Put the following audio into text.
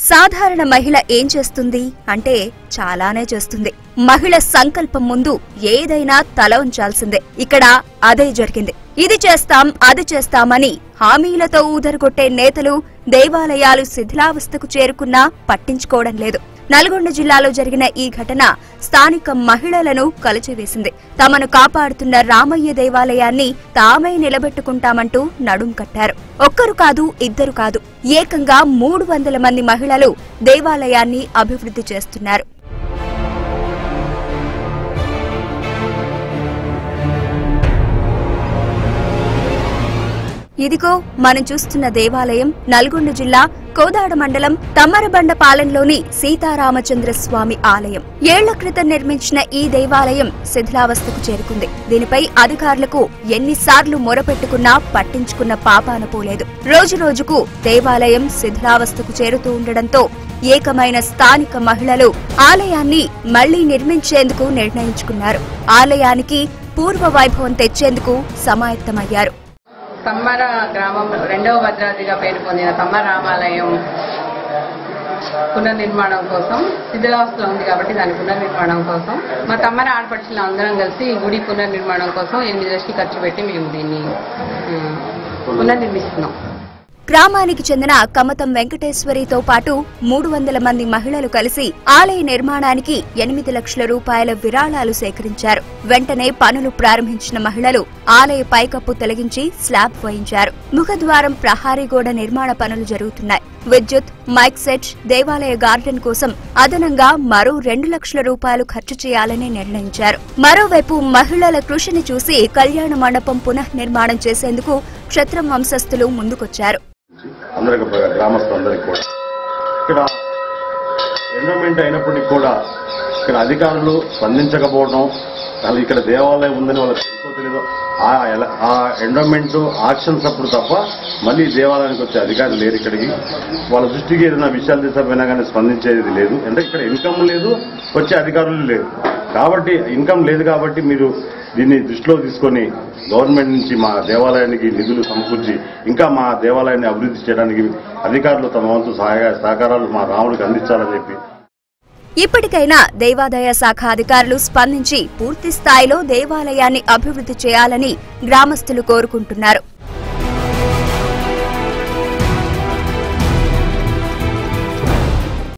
సాధారణ మహిళ ఏం చేస్తుంది అంటే చాలానే చేస్తుంది. మహిళ సంకల్పం ముందు ఏదైనా తల ఉంచాల్సిందే. ఇక్కడ అదే జరిగింది. ఇది చేస్తాం అది చేస్తామని హామీలతో ఊదరగొట్టే నేతలు దేవాలయాలు శిథిలావస్థకు చేరుకున్నా పట్టించుకోవడం లేదు. నల్గొండ జిల్లాలో జరిగిన ఈ ఘటన స్థానిక మహిళలను కలిచివేసింది. తమను కాపాడుతున్న రామయ్య దేవాలయాన్ని తామే నిలబెట్టుకుంటామంటూ నడుం కట్టారు. ఒక్కరు కాదు, ఇద్దరు కాదు, ఏకంగా 300 మంది మహిళలు దేవాలయాన్ని అభివృద్ధి చేస్తున్నారు. ఇదిగో మనం చూస్తున్న దేవాలయం నల్గొండ జిల్లా కోదాడ మండలం తమ్మరబండపాలెంలోని సీతారామచంద్ర స్వామి ఆలయం. ఏళ్ల క్రితం నిర్మించిన ఈ దేవాలయం శిథిలావస్థకు చేరుకుంది. దీనిపై అధికారులకు ఎన్నిసార్లు మొరపెట్టుకున్నా పట్టించుకున్న పాపాన పోలేదు. రోజురోజుకు దేవాలయం శిథిలావస్థకు చేరుతూ ఉండడంతో ఏకమైన స్థానిక మహిళలు ఆలయాన్ని మళ్లీ నిర్మించేందుకు నిర్ణయించుకున్నారు. ఆలయానికి పూర్వ వైభవం తెచ్చేందుకు సమాయత్తమయ్యారు. తమ్మర గ్రామం రెండవ భద్రాద్రిగా పేరు పొందిన తమ్మర రామాలయం పునర్నిర్మాణం కోసం శిథిలావస్థలో ఉంది కాబట్టి దాని పునర్నిర్మాణం కోసం మా తమ్మర ఆడపడుచులు అందరం కలిసి గుడి పునర్నిర్మాణం కోసం 8 లక్షలు ఖర్చు పెట్టి మేము దీన్ని పునర్నిర్మిస్తున్నాం. గ్రామానికి చెందిన కమతం వెంకటేశ్వరితో పాటు 300 మంది మహిళలు కలిసి ఆలయ నిర్మాణానికి 8 లక్షల రూపాయల విరాళాలు సేకరించారు. వెంటనే పనులు ప్రారంభించిన మహిళలు ఆలయ పైకప్పు తొలగించి స్లాబ్ వేయించారు. ముఖద్వారం, ప్రహారీ గోడ నిర్మాణ పనులు జరుగుతున్నాయి. విద్యుత్, మైక్ సెట్, దేవాలయ గార్డెన్ కోసం అదనంగా మరో 2 లక్షల రూపాయలు ఖర్చు చేయాలని నిర్ణయించారు. మరోవైపు మహిళల కృషిని చూసి కళ్యాణ మండపం పునఃనిర్మాణం చేసేందుకు క్షత్రం వంశస్థులు ముందుకొచ్చారు. అందరికి గ్రామస్తులందరికీ కూడా ఇక్కడ ఎన్విరాన్మెంట్ అయినప్పటికీ కూడా ఇక్కడ అధికారులు స్పందించకపోవడం, వాళ్ళు ఇక్కడ దేవాలయం ఉందని వాళ్ళకి తెలుసో తెలీదో ఆ ఎన్విరాన్మెంట్ ఆక్షన్స్ అప్పుడు తప్ప మళ్ళీ దేవాలయానికి వచ్చే అధికారులు లేరు. ఇక్కడికి వాళ్ళ దృష్టికి ఏదైనా విషయాలు తీసుకుపోయినా కానీ స్పందించేది లేదు. అంటే ఇక్కడ ఇన్కమ్ లేదు, వచ్చే అధికారులు లేరు. కాబట్టి ఇన్కమ్ లేదు కాబట్టి మీరు దీన్ని దృష్టిలో తీసుకొని గవర్నమెంట్ నుంచి మా దేవాలయానికి నిధులు సమకూర్చి ఇంకా మా దేవాలయాన్ని అభివృద్ధి చేయడానికి అధికారులు తమ వంతు సహకారాలు మా రాముడికి అందించాలని చెప్పి ఇప్పటికైనా దేవాదాయ శాఖ అధికారులు స్పందించి పూర్తి స్థాయిలో దేవాలయాన్ని అభివృద్ధి చేయాలని గ్రామస్తులు కోరుకుంటున్నారు.